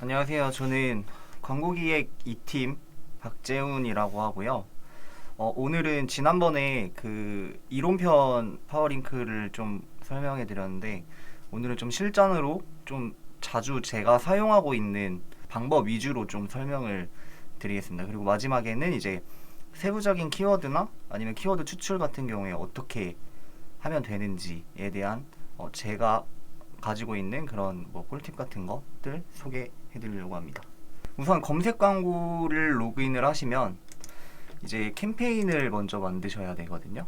안녕하세요. 저는 광고기획 2팀 박재훈이라고 하고요. 오늘은 지난번에 그 이론편 파워링크를 좀 설명해 드렸는데, 오늘은 좀 실전으로 좀 자주 제가 사용하고 있는 방법 위주로 좀 설명을 드리겠습니다. 그리고 마지막에는 이제 세부적인 키워드나 아니면 키워드 추출 같은 경우에 어떻게 하면 되는지에 대한 제가 가지고 있는 그런 뭐 꿀팁 같은 것들 소개해 드리려고 합니다. 우선 검색 광고를 로그인을 하시면 이제 캠페인을 먼저 만드셔야 되거든요.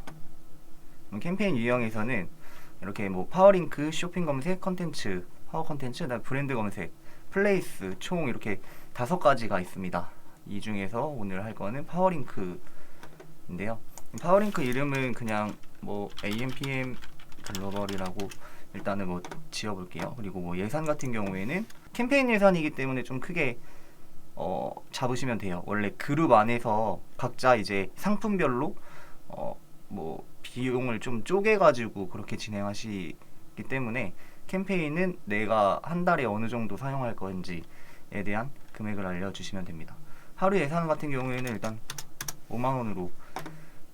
캠페인 유형에서는 이렇게 뭐 파워링크, 쇼핑 검색, 컨텐츠, 파워 컨텐츠, 그다음 브랜드 검색, 플레이스 총 이렇게 5가지가 있습니다. 이 중에서 오늘 할 거는 파워링크인데요. 파워링크 이름은 그냥 뭐 AMPM 글로벌이라고 일단은 뭐 지어볼게요. 그리고 뭐 예산 같은 경우에는 캠페인 예산이기 때문에 좀 크게 잡으시면 돼요. 원래 그룹 안에서 각자 이제 상품별로 뭐 비용을 좀 쪼개가지고 그렇게 진행하시기 때문에 캠페인은 내가 한 달에 어느 정도 사용할 건지에 대한 금액을 알려주시면 됩니다. 하루 예산 같은 경우에는 일단 5만 원으로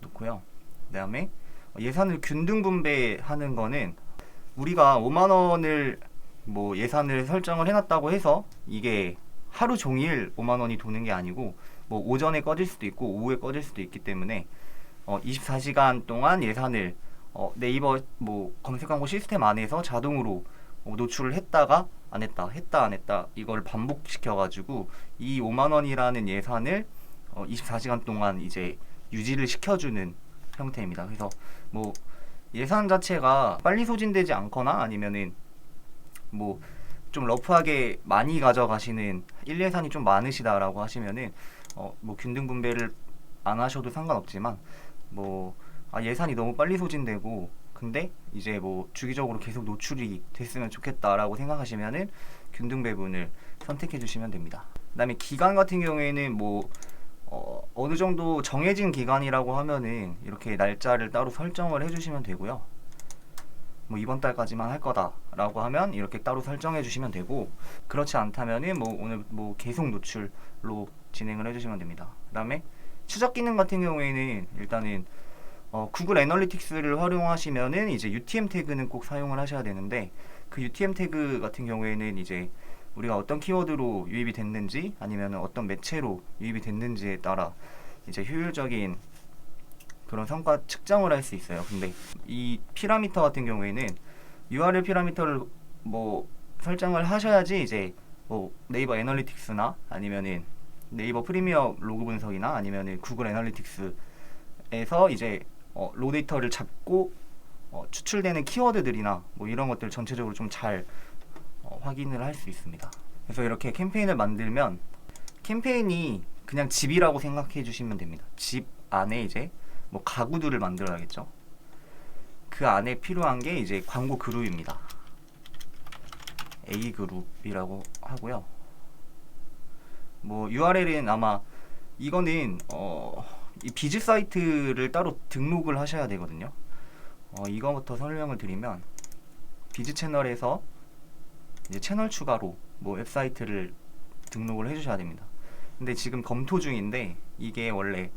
놓고요. 그 다음에 예산을 균등 분배하는 거는 우리가 5만 원을 뭐 예산을 설정을 해놨다고 해서 이게 하루 종일 5만 원이 도는 게 아니고 뭐 오전에 꺼질 수도 있고 오후에 꺼질 수도 있기 때문에 24시간 동안 예산을 네이버 뭐 검색 광고 시스템 안에서 자동으로 노출을 했다가 안 했다 안 했다 이걸 반복시켜 가지고 이 5만 원이라는 예산을 24시간 동안 이제 유지를 시켜주는 형태입니다. 그래서 뭐 예산 자체가 빨리 소진되지 않거나 아니면은 뭐 좀 러프하게 많이 가져가시는 1예산이 좀 많으시다라고 하시면은 뭐 균등 분배를 안 하셔도 상관없지만 뭐 예산이 너무 빨리 소진되고 근데 이제 뭐 주기적으로 계속 노출이 됐으면 좋겠다라고 생각하시면은 균등 배분을 선택해 주시면 됩니다. 그다음에 기간 같은 경우에는 뭐 어느 정도 정해진 기간이라고 하면은 이렇게 날짜를 따로 설정을 해주시면 되고요. 뭐 이번 달까지만 할 거다라고 하면 이렇게 따로 설정해 주시면 되고 그렇지 않다면은 뭐 오늘 뭐 계속 노출로 진행을 해주시면 됩니다. 그다음에 추적 기능 같은 경우에는 일단은 구글 애널리틱스를 활용하시면은 이제 UTM 태그는 꼭 사용을 하셔야 되는데 그 UTM 태그 같은 경우에는 이제 우리가 어떤 키워드로 유입이 됐는지 아니면 어떤 매체로 유입이 됐는지에 따라 이제 효율적인 그런 성과 측정을 할 수 있어요. 근데 이 피라미터 같은 경우에는 URL 피라미터를 뭐 설정을 하셔야지 이제 뭐 네이버 애널리틱스나 아니면은 네이버 프리미어 로그 분석이나 아니면은 구글 애널리틱스에서 이제 로 데이터를 잡고 추출되는 키워드들이나 뭐 이런 것들 전체적으로 좀 잘 확인을 할 수 있습니다. 그래서 이렇게 캠페인을 만들면 캠페인이 그냥 집이라고 생각해 주시면 됩니다. 집 안에 이제 뭐 가구들을 만들어야겠죠. 그 안에 필요한 게 이제 광고 그룹입니다. A 그룹이라고 하고요. 뭐 URL은 아마 이거는 이 비즈 사이트를 따로 등록을 하셔야 되거든요. 이거부터 설명을 드리면 비즈 채널에서 이제 채널 추가로 뭐 웹사이트를 등록을 해주셔야 됩니다. 근데 지금 검토 중인데 이게 원래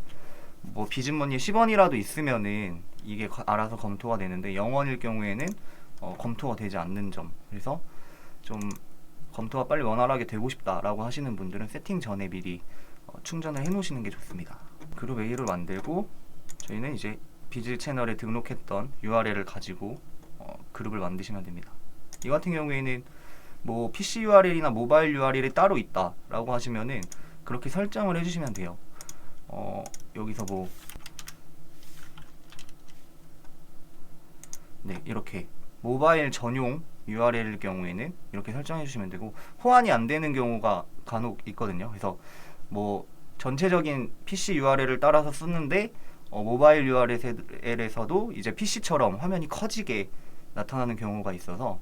뭐 비즈머니 10원이라도 있으면은 이게 알아서 검토가 되는데 0원일 경우에는 검토가 되지 않는 점. 그래서 좀 검토가 빨리 원활하게 되고 싶다라고 하시는 분들은 세팅 전에 미리 충전을 해 놓으시는 게 좋습니다. 그룹 A를 만들고 저희는 이제 비즈 채널에 등록했던 URL을 가지고 그룹을 만드시면 됩니다. 이 같은 경우에는 뭐 PC URL이나 모바일 URL이 따로 있다라고 하시면은 그렇게 설정을 해주시면 돼요. 여기서 뭐 네, 이렇게 모바일 전용 URL일 경우에는 이렇게 설정해 주시면 되고 호환이 안 되는 경우가 간혹 있거든요. 그래서 뭐 전체적인 PC URL을 따라서 쓰는데 모바일 URL에서도 이제 PC처럼 화면이 커지게 나타나는 경우가 있어서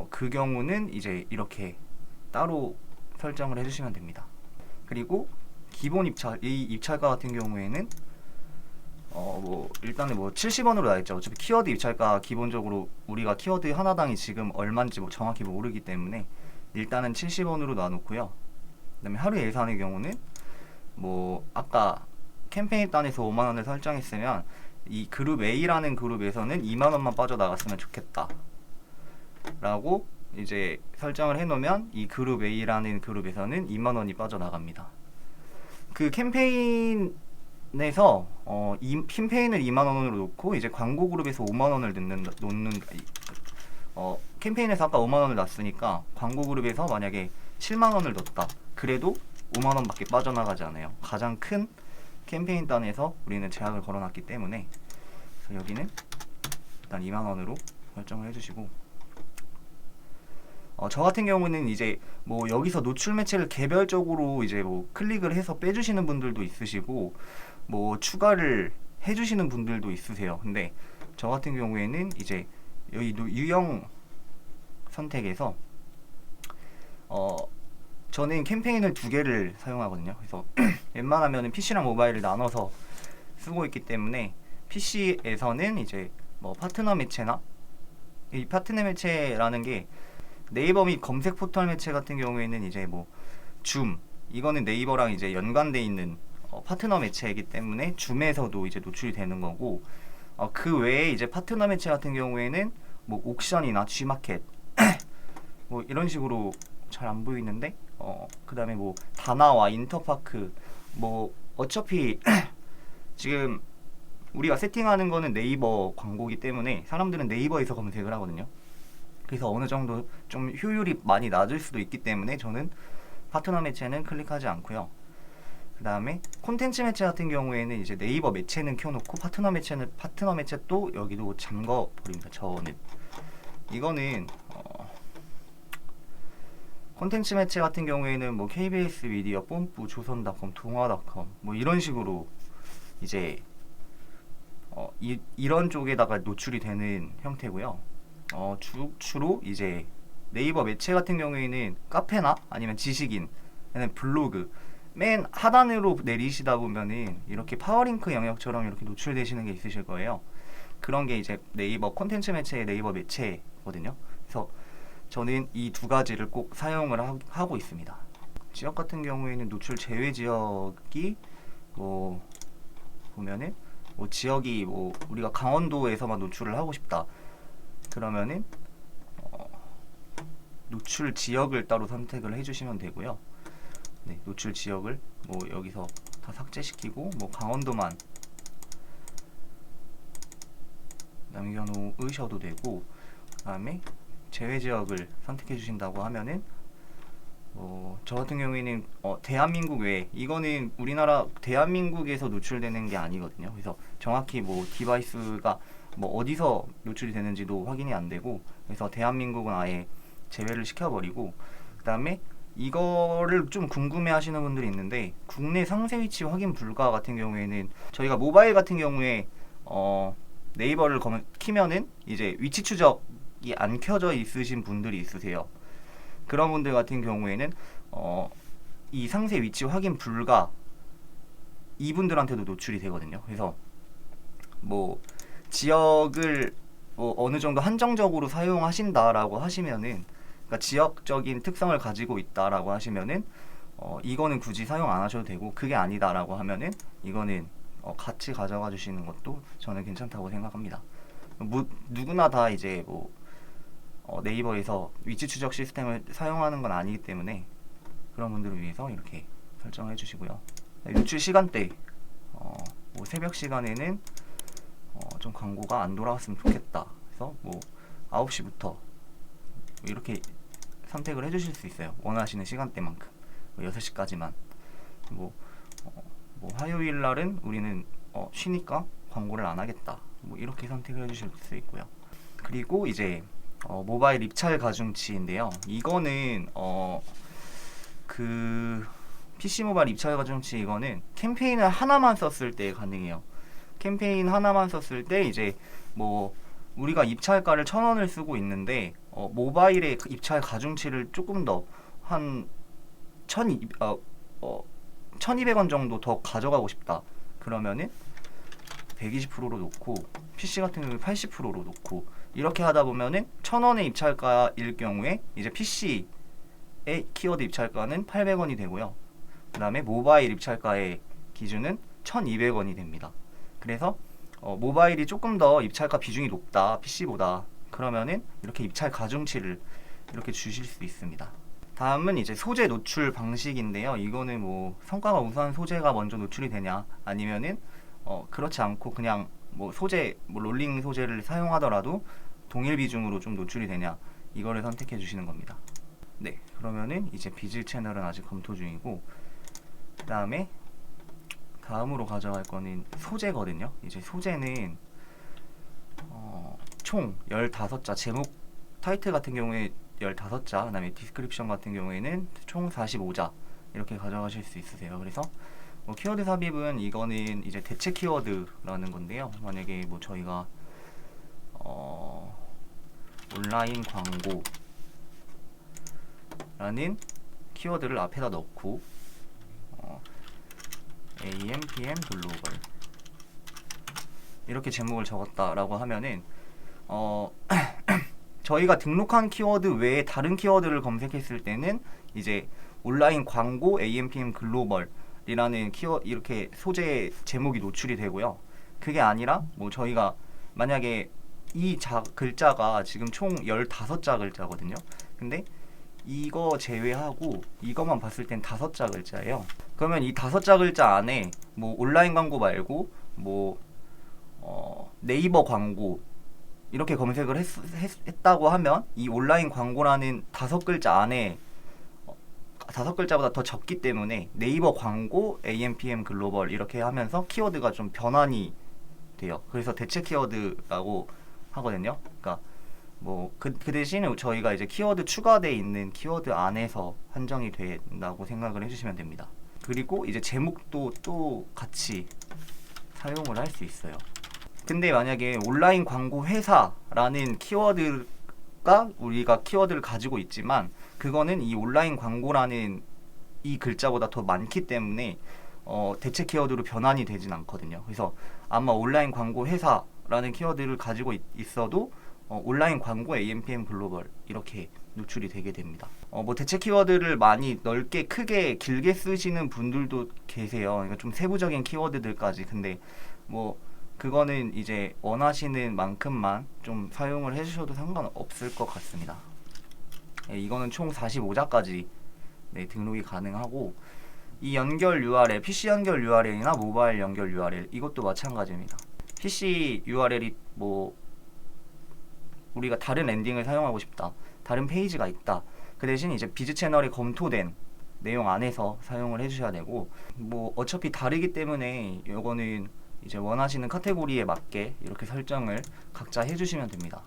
그 경우는 이제 이렇게 따로 설정을 해주시면 됩니다. 그리고 기본 입찰, 이 입찰가 같은 경우에는 뭐 일단은 뭐 70원으로 나있죠. 어차피 키워드 입찰가 기본적으로 우리가 키워드 하나당이 지금 얼마인지 뭐 정확히 모르기 때문에 일단은 70원으로 놔놓고요. 그다음에 하루 예산의 경우는 뭐 아까 캠페인 단에서 5만 원을 설정했으면 이 그룹 A라는 그룹에서는 2만 원만 빠져나갔으면 좋겠다 라고 이제 설정을 해놓으면 이 그룹 A라는 그룹에서는 2만 원이 빠져나갑니다. 그 캠페인에서 이 캠페인을 2만 원으로 놓고 이제 광고 그룹에서 5만 원을 놓는 캠페인에서 아까 5만 원을 놨으니까 광고 그룹에서 만약에 7만 원을 넣었다. 그래도 5만 원밖에 빠져나가지 않아요. 가장 큰 캠페인 단에서 우리는 제약을 걸어놨기 때문에, 그래서 여기는 일단 2만 원으로 설정을 해주시고, 저 같은 경우는 이제 뭐 여기서 노출 매체를 개별적으로 이제 뭐 클릭을 해서 빼주시는 분들도 있으시고 뭐 추가를 해주시는 분들도 있으세요. 근데 저 같은 경우에는 이제 여기 유형 선택에서 저는 캠페인을 2개를 사용하거든요. 그래서 웬만하면 PC랑 모바일을 나눠서 쓰고 있기 때문에 PC에서는 이제 뭐 파트너 매체나, 이 파트너 매체라는 게 네이버 및 검색 포털 매체 같은 경우에는 이제 뭐 줌, 이거는 네이버랑 이제 연관돼 있는 파트너 매체이기 때문에 줌에서도 이제 노출이 되는 거고, 그 외에 이제 파트너 매체 같은 경우에는 뭐 옥션이나 G마켓 뭐 이런 식으로 잘 안 보이는데, 그 다음에 뭐 다나와 인터파크, 뭐 어차피 지금 우리가 세팅하는 거는 네이버 광고기 때문에 사람들은 네이버에서 검색을 하거든요. 그래서 어느 정도 좀 효율이 많이 낮을 수도 있기 때문에 저는 파트너 매체는 클릭하지 않고요. 그 다음에 콘텐츠 매체 같은 경우에는 이제 네이버 매체는 켜놓고 파트너 매체 또 여기도 잠궈 버립니다. 저는 이거는 콘텐츠 매체 같은 경우에는 뭐 KBS 미디어, 뽐뿌, 조선닷컴, 동아닷컴 뭐 이런 식으로 이제 이런 쪽에다가 노출이 되는 형태고요. 주로 이제 네이버 매체 같은 경우에는 카페나 아니면 지식인, 아니면 블로그 맨 하단으로 내리시다 보면은 이렇게 파워링크 영역처럼 이렇게 노출되시는 게 있으실 거예요. 그런 게 이제 네이버 콘텐츠 매체의 네이버 매체거든요. 그래서 저는 이 2가지를 꼭 사용을 하고 있습니다. 지역 같은 경우에는 노출 제외 지역이 뭐 보면은 뭐 지역이 뭐 우리가 강원도에서만 노출을 하고 싶다 그러면은 노출 지역을 따로 선택을 해주시면 되고요. 네, 노출 지역을 뭐 여기서 다 삭제시키고 뭐 강원도만 남겨놓으셔도 되고, 그 다음에 제외 지역을 선택해 주신다고 하면은 저 같은 경우에는 대한민국 외에, 이거는 우리나라 대한민국에서 노출되는 게 아니거든요. 그래서 정확히 뭐 디바이스가 뭐 어디서 노출이 되는지도 확인이 안 되고, 그래서 대한민국은 아예 제외를 시켜버리고, 그 다음에 이거를 좀 궁금해 하시는 분들이 있는데, 국내 상세 위치 확인 불가 같은 경우에는 저희가 모바일 같은 경우에 네이버를 키면은 이제 위치 추적이 안 켜져 있으신 분들이 있으세요. 그런 분들 같은 경우에는 이 상세 위치 확인 불가 이분들한테도 노출이 되거든요. 그래서 뭐 지역을 뭐 어느 정도 한정적으로 사용하신다라고 하시면은, 그러니까 지역적인 특성을 가지고 있다라고 하시면은 이거는 굳이 사용 안 하셔도 되고, 그게 아니다라고 하면은 이거는 같이 가져가 주시는 것도 저는 괜찮다고 생각합니다. 누구나 다 이제 뭐 네이버에서 위치 추적 시스템을 사용하는 건 아니기 때문에 그런 분들을 위해서 이렇게 설정해 주시고요. 노출 시간대, 뭐 새벽 시간에는 좀 광고가 안 돌아왔으면 좋겠다. 그래서 뭐 9시부터 이렇게 선택을 해주실 수 있어요. 원하시는 시간대만큼. 뭐 6시까지만. 뭐 화요일 날은 우리는 쉬니까 광고를 안 하겠다. 뭐 이렇게 선택을 해주실 수 있고요. 그리고 이제 모바일 입찰 가중치인데요. 이거는 그 PC 모바일 입찰 가중치, 이거는 캠페인을 하나만 썼을 때 가능해요. 캠페인 하나만 썼을 때 이제 뭐 우리가 입찰가를 1,000원을 쓰고 있는데 모바일의 그 입찰 가중치를 조금 더 한 1,200원 정도 더 가져가고 싶다. 그러면은 120%로 놓고, PC 같은 경우는 80%로 놓고, 이렇게 하다 보면은 1,000원의 입찰가일 경우에 이제 PC 키워드 입찰가는 800원이 되고요. 그 다음에 모바일 입찰가의 기준은 1200원이 됩니다. 그래서 모바일이 조금 더 입찰가 비중이 높다, PC보다. 그러면은 이렇게 입찰 가중치를 이렇게 주실 수 있습니다. 다음은 이제 소재 노출 방식인데요. 이거는 뭐 성과가 우수한 소재가 먼저 노출이 되냐, 아니면은 그렇지 않고 그냥 뭐 소재, 뭐 롤링 소재를 사용하더라도 동일 비중으로 좀 노출이 되냐, 이거를 선택해 주시는 겁니다. 네, 그러면은 이제 비즈 채널은 아직 검토 중이고, 그 다음에 다음으로 가져갈 거는 소재거든요. 이제 소재는 총 15자, 제목 타이틀 같은 경우에 15자, 그 다음에 디스크립션 같은 경우에는 총 45자 이렇게 가져가실 수 있으세요. 그래서 키워드 삽입은 이거는 이제 대체 키워드라는 건데요. 만약에 뭐 저희가 온라인 광고라는 키워드를 앞에다 넣고 AM, PM, 글로벌 이렇게 제목을 적었다라고 하면은 저희가 등록한 키워드 외에 다른 키워드를 검색했을 때는 이제 온라인 광고, AM, PM, 글로벌이라는 이렇게 소재 제목이 노출이 되고요. 그게 아니라 뭐 저희가 만약에 이 글자가 지금 총 15자 글자거든요. 근데 이거 제외하고 이것만 봤을 땐 5자 글자예요. 그러면 이 5자 글자 안에 뭐 온라인 광고 말고 뭐 네이버 광고 이렇게 검색을 했다고 하면 이 온라인 광고라는 5글자 안에 5글자보다 더 적기 때문에 네이버 광고, AMPM 글로벌 이렇게 하면서 키워드가 좀 변환이 돼요. 그래서 대체 키워드라고 하거든요. 그러니까 뭐 그 대신 저희가 이제 키워드 추가되어 있는 키워드 안에서 한정이 된다고 생각을 해주시면 됩니다. 그리고 이제 제목도 또 같이 사용을 할 수 있어요. 근데 만약에 온라인 광고 회사라는 키워드가 우리가 키워드를 가지고 있지만 그거는 이 온라인 광고라는 이 글자보다 더 많기 때문에 대체 키워드로 변환이 되진 않거든요. 그래서 아마 온라인 광고 회사라는 키워드를 가지고 있어도 온라인 광고, AMPM 글로벌 이렇게 노출이 되게 됩니다. 뭐 대체 키워드를 많이 넓게 크게 길게 쓰시는 분들도 계세요. 그러니까 좀 세부적인 키워드들까지. 근데 뭐 그거는 이제 원하시는 만큼만 좀 사용을 해주셔도 상관없을 것 같습니다. 네, 이거는 총 45자까지 등록이 가능하고, 이 연결 URL, PC 연결 URL이나 모바일 연결 URL 이것도 마찬가지입니다. PC URL이 뭐 우리가 다른 랜딩을 사용하고 싶다, 다른 페이지가 있다, 그 대신 이제 비즈 채널에 검토된 내용 안에서 사용을 해주셔야 되고, 뭐 어차피 다르기 때문에 이거는 이제 원하시는 카테고리에 맞게 이렇게 설정을 각자 해주시면 됩니다.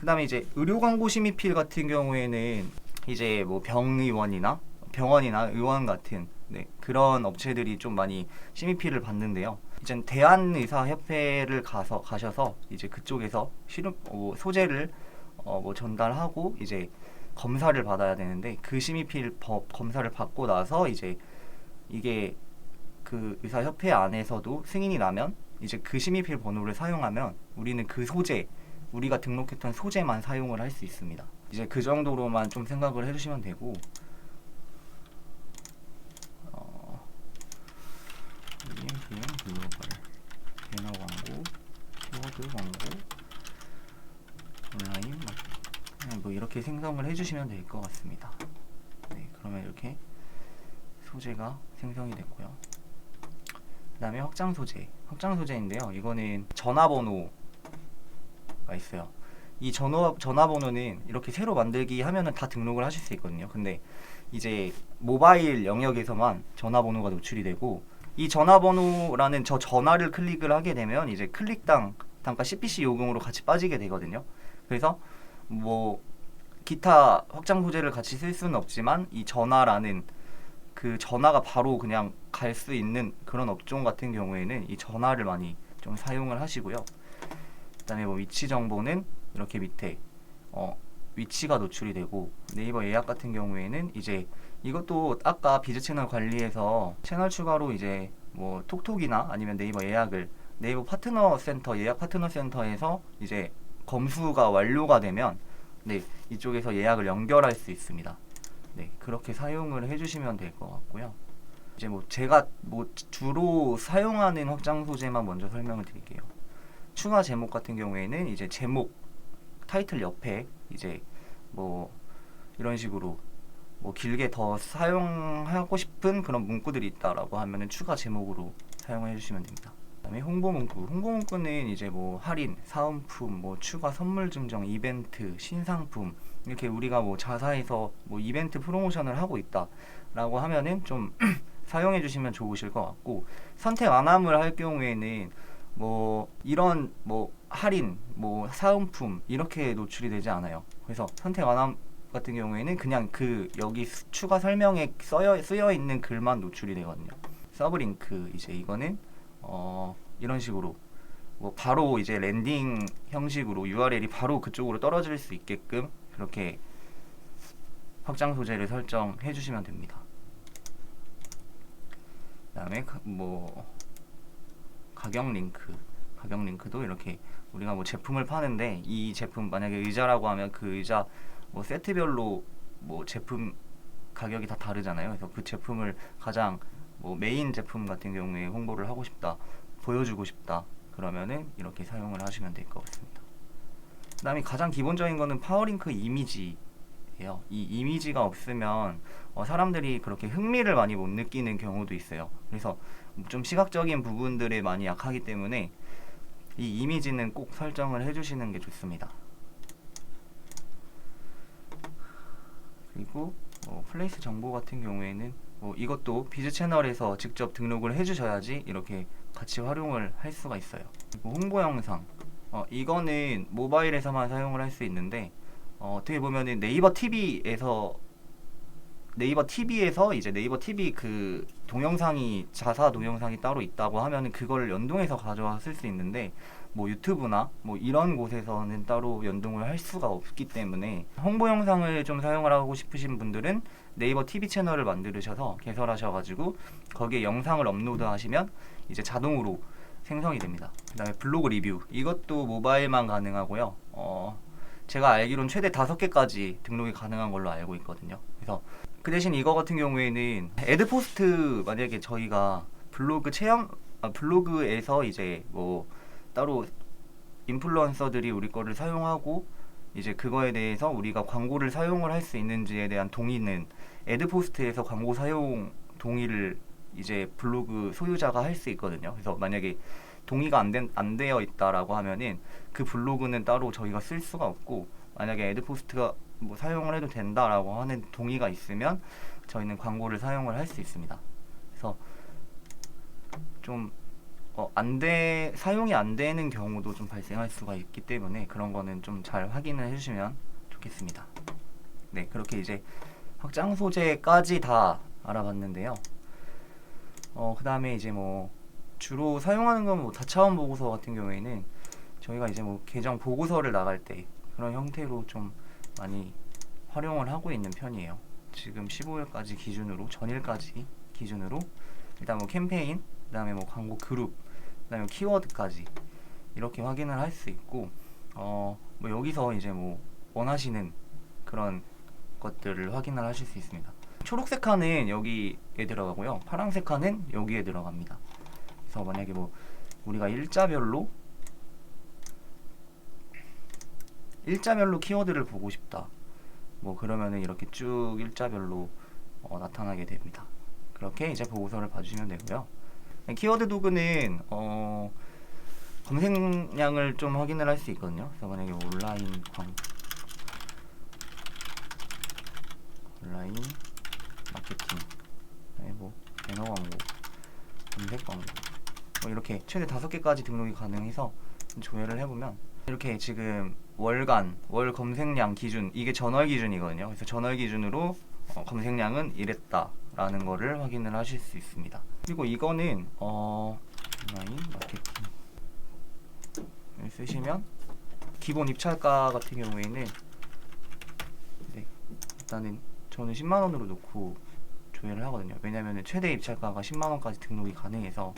그 다음에 이제 의료 광고 심의필 같은 경우에는 이제 뭐 병원이나 의원 같은 그런 업체들이 좀 많이 심의필을 받는데요. 이제 대한의사협회를 가셔서 이제 그쪽에서 소재를 뭐 전달하고 이제 검사를 받아야 되는데, 그 심의필 검사를 받고 나서 이제 이게 그 의사협회 안에서도 승인이 나면 이제 그 심의필 번호를 사용하면 우리는 그 소재, 우리가 등록했던 소재만 사용을 할 수 있습니다. 이제 그 정도로만 좀 생각을 해주시면 되고, EMPM 글로벌, 배너 광고, 키워드 광고, 온라인 뭐 이렇게 생성을 해주시면 될 것 같습니다. 네, 그러면 이렇게 소재가 생성이 됐고요. 그 다음에 확장 소재인데요. 이거는 전화번호가 있어요. 이 전화번호는 이렇게 새로 만들기 하면은 다 등록을 하실 수 있거든요. 근데 이제 모바일 영역에서만 전화번호가 노출이 되고, 이 전화번호라는 저 전화를 클릭을 하게 되면 이제 클릭당 단가 CPC 요금으로 같이 빠지게 되거든요. 그래서 뭐 기타 확장 소재를 같이 쓸 수는 없지만 이 전화라는 그 전화가 바로 그냥 갈 수 있는 그런 업종 같은 경우에는 이 전화를 많이 좀 사용을 하시고요. 그다음에 뭐 위치 정보는 이렇게 밑에 위치가 노출이 되고, 네이버 예약 같은 경우에는 이제 이것도 아까 비즈 채널 관리에서 채널 추가로 이제 뭐 톡톡이나 아니면 네이버 예약을 네이버 파트너 센터, 예약 파트너 센터에서 이제 검수가 완료가 되면 네, 이쪽에서 예약을 연결할 수 있습니다. 네, 그렇게 사용을 해주시면 될 것 같고요. 이제 뭐 제가 뭐 주로 사용하는 확장 소재만 먼저 설명을 드릴게요. 추가 제목 같은 경우에는 이제 제목 타이틀 옆에 이제 뭐 이런 식으로 뭐 길게 더 사용하고 싶은 그런 문구들이 있다라고 하면은 추가 제목으로 사용해 주시면 됩니다. 그다음에 홍보 문구. 홍보 문구는 이제 뭐 할인, 사은품, 뭐 추가 선물 증정, 이벤트, 신상품 이렇게 우리가 뭐 자사에서 뭐 이벤트 프로모션을 하고 있다라고 하면은 좀 사용해 주시면 좋으실 것 같고, 선택 안함을 할 경우에는 뭐 이런 뭐 할인, 뭐 사은품 이렇게 노출이 되지 않아요. 그래서 선택 안함 같은 경우에는 그냥 그 여기 추가 설명에 쓰여 있는 글만 노출이 되거든요. 서브링크 이제 이거는 이런 식으로 뭐 바로 이제 랜딩 형식으로 URL이 바로 그쪽으로 떨어질 수 있게끔 그렇게 확장 소재를 설정해 주시면 됩니다. 그다음에 뭐 가격 링크도 이렇게 우리가 뭐 제품을 파는데 이 제품 만약에 의자라고 하면 그 의자 뭐 세트별로 뭐 제품 가격이 다 다르잖아요. 그래서 그 제품을 가장 뭐 메인 제품 같은 경우에 홍보를 하고 싶다, 보여주고 싶다, 그러면은 이렇게 사용을 하시면 될 것 같습니다. 그 다음에 가장 기본적인 거는 파워링크 이미지예요. 이 이미지가 없으면 사람들이 그렇게 흥미를 많이 못 느끼는 경우도 있어요. 그래서 좀 시각적인 부분들에 많이 약하기 때문에 이 이미지는 꼭 설정을 해주시는 게 좋습니다. 그리고 플레이스 정보 같은 경우에는 이것도 비즈 채널에서 직접 등록을 해주셔야지 이렇게 같이 활용을 할 수가 있어요. 그리고 홍보 영상, 이거는 모바일에서만 사용을 할 수 있는데 어떻게 보면은 네이버 TV에서 이제 네이버 TV 그 동영상이 자사 동영상이 따로 있다고 하면은 그걸 연동해서 가져와 쓸 수 있는데 뭐 유튜브나 뭐 이런 곳에서는 따로 연동을 할 수가 없기 때문에 홍보 영상을 좀 사용을 하고 싶으신 분들은 네이버 TV 채널을 만드셔서 개설하셔가지고 거기에 영상을 업로드 하시면 이제 자동으로 생성이 됩니다. 그 다음에 블로그 리뷰, 이것도 모바일만 가능하고요. 제가 알기로는 최대 5개까지 등록이 가능한 걸로 알고 있거든요. 그래서 그 대신 이거 같은 경우에는 애드포스트, 만약에 저희가 블로그에서 이제 뭐 따로 인플루언서들이 우리 거를 사용하고 이제 그거에 대해서 우리가 광고를 사용을 할 수 있는지에 대한 동의는 애드포스트에서 광고 사용 동의를 이제 블로그 소유자가 할 수 있거든요. 그래서 만약에 동의가 안 되어 있다라고 하면은 그 블로그는 따로 저희가 쓸 수가 없고, 만약에 애드포스트가 뭐 사용을 해도 된다라고 하는 동의가 있으면 저희는 광고를 사용을 할 수 있습니다. 그래서 좀 사용이 안 되는 경우도 좀 발생할 수가 있기 때문에 그런 거는 좀 잘 확인을 해주시면 좋겠습니다. 네, 그렇게 이제 확장 소재까지 다 알아봤는데요. 그 다음에 이제 뭐 주로 사용하는 건 뭐 다차원 보고서 같은 경우에는 저희가 이제 뭐 계정 보고서를 나갈 때 그런 형태로 좀 많이 활용을 하고 있는 편이에요. 지금 15일까지 기준으로, 전일까지 기준으로 일단 뭐 캠페인, 그 다음에 뭐 광고 그룹, 그 다음에 키워드까지 이렇게 확인을 할 수 있고, 뭐 여기서 이제 뭐 원하시는 그런 것들을 확인을 하실 수 있습니다. 초록색 칸은 여기에 들어가고요, 파란색 칸은 여기에 들어갑니다. 그래서 만약에 뭐 우리가 일자별로 키워드를 보고 싶다, 뭐 그러면은 이렇게 쭉 일자별로 나타나게 됩니다. 그렇게 이제 보고서를 봐주시면 되고요. 키워드 도구는 검색량을 좀 확인을 할 수 있거든요. 그래서 만약에 온라인 마케팅, 뭐 배너 광고, 검색 광고, 뭐 이렇게 최대 5개까지 등록이 가능해서 조회를 해보면 이렇게 지금 월 검색량 기준, 이게 전월 기준이거든요. 그래서 전월 기준으로 검색량은 이랬다라는 거를 확인을 하실 수 있습니다. 그리고 이거는 온라인 마케팅을 쓰시면 기본 입찰가 같은 경우에는 네, 일단은 저는 10만원으로 놓고 조회를 하거든요. 왜냐면 최대 입찰가가 10만원까지 등록이 가능해서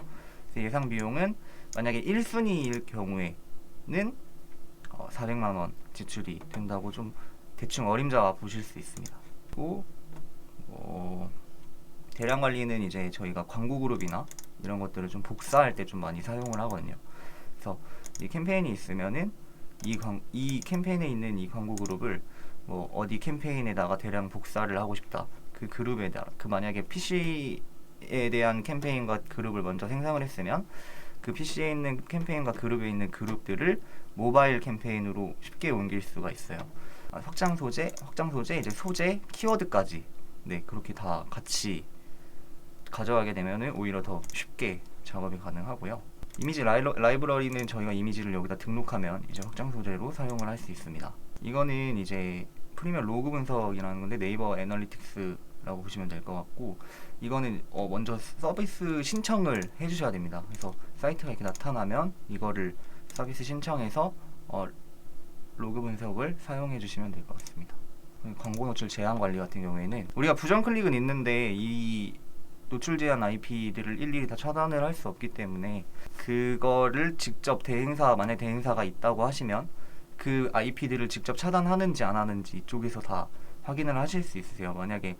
예상 비용은 만약에 1순위일 경우에는 400만 원 지출이 된다고 좀 대충 어림잡아 보실 수 있습니다. 그리고 대량 관리는 이제 저희가 광고 그룹이나 이런 것들을 좀 복사할 때 좀 많이 사용을 하거든요. 그래서 이 캠페인이 있으면은 이 캠페인에 있는 이 광고 그룹을 뭐 어디 캠페인에다가 대량 복사를 하고 싶다. 그 그룹에다 만약에 PC에 대한 캠페인과 그룹을 먼저 생성을 했으면 그 PC에 있는 캠페인과 그룹에 있는 그룹들을 모바일 캠페인으로 쉽게 옮길 수가 있어요. 확장 소재, 이제 소재, 키워드까지 그렇게 다 같이 가져가게 되면은 오히려 더 쉽게 작업이 가능하고요. 이미지 라이브러리는 저희가 이미지를 여기다 등록하면 이제 확장 소재로 사용을 할 수 있습니다. 이거는 이제 프리미엄 로그 분석이라는 건데 네이버 애널리틱스라고 보시면 될 것 같고, 이거는 먼저 서비스 신청을 해주셔야 됩니다. 그래서 사이트가 이렇게 나타나면 이거를 서비스 신청해서 로그 분석을 사용해 주시면 될 것 같습니다. 광고 노출 제한 관리 같은 경우에는 우리가 부정 클릭은 있는데 이 노출 제한 IP들을 일일이 다 차단을 할 수 없기 때문에 그거를 직접 만약 대행사가 있다고 하시면 그 IP들을 직접 차단하는지 안 하는지 이쪽에서 다 확인을 하실 수 있으세요. 만약에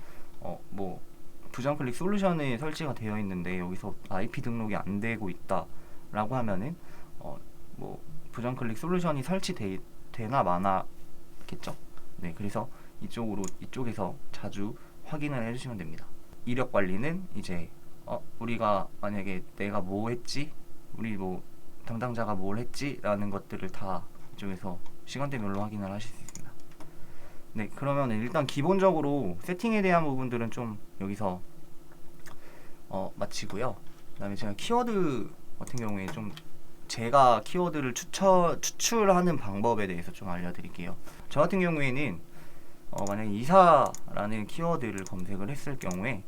뭐 부정 클릭 솔루션이 설치가 되어 있는데 여기서 IP 등록이 안 되고 있다라고 하면은 뭐 부정 클릭 솔루션이 설치되나 마나겠죠. 그래서 이쪽에서 자주 확인을 해주시면 됩니다. 이력 관리는 이제 우리가 만약에 내가 뭐 했지, 우리 뭐 담당자가 뭘 했지라는 것들을 다 이쪽에서 시간대별로 확인을 하실 수 있습니다. 그러면 일단 기본적으로 세팅에 대한 부분들은 좀 여기서 마치고요. 그다음에 제가 키워드 같은 경우에 좀 제가 키워드를 추출하는 방법에 대해서 좀 알려드릴게요. 저 같은 경우에는 만약에 이사라는 키워드를 검색을 했을 경우에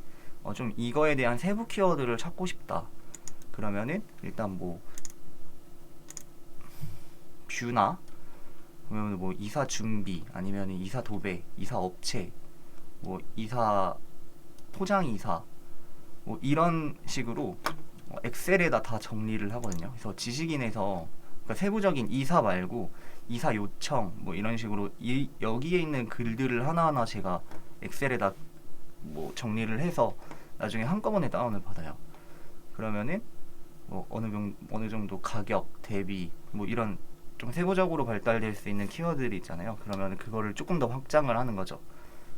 좀 이거에 대한 세부 키워드를 찾고 싶다. 그러면은 일단 뭐 뷰나 그러면 뭐 이사 준비, 아니면 이사 도배, 이사 업체, 뭐 이사 포장 이사, 뭐 이런 식으로 엑셀에다 다 정리를 하거든요. 그래서 지식인에서 그러니까 세부적인 이사 말고 이사 요청 뭐 이런 식으로 여기에 있는 글들을 하나하나 제가 엑셀에다 뭐 정리를 해서 나중에 한꺼번에 다운을 받아요. 그러면은 뭐 어느 정도 가격 대비 뭐 이런 좀 세부적으로 발달될 수 있는 키워드들이 있잖아요. 그러면 그거를 조금 더 확장을 하는 거죠.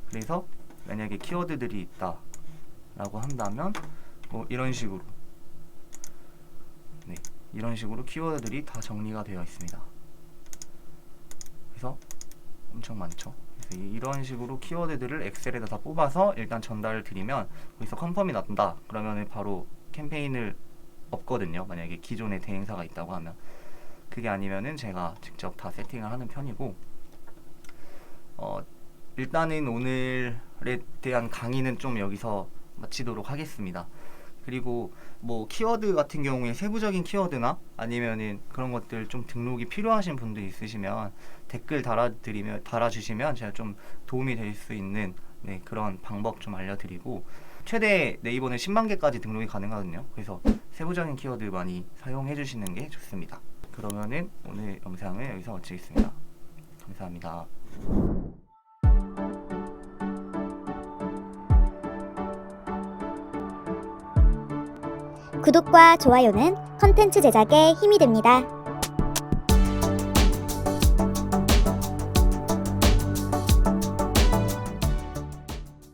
그래서 만약에 키워드들이 있다라고 한다면 뭐 이런 식으로 이런 식으로 키워드들이 다 정리가 되어 있습니다. 그래서 엄청 많죠. 그래서 이런 식으로 키워드들을 엑셀에다 다 뽑아서 일단 전달을 드리면 거기서 컨펌이 난다. 그러면 바로 캠페인을 없거든요. 만약에 기존에 대행사가 있다고 하면. 그게 아니면은 제가 직접 다 세팅을 하는 편이고, 일단은 오늘에 대한 강의는 좀 여기서 마치도록 하겠습니다. 그리고 뭐 키워드 같은 경우에 세부적인 키워드나 아니면은 그런 것들 좀 등록이 필요하신 분들 있으시면 댓글 달아주시면 제가 좀 도움이 될 수 있는 그런 방법 좀 알려드리고, 최대 네이버는 10만 개까지 등록이 가능하거든요. 그래서 세부적인 키워드 많이 사용해 주시는 게 좋습니다. 그러면은 오늘 영상을 여기서 마치겠습니다. 감사합니다. 구독과 좋아요는 컨텐츠 제작에 힘이 됩니다.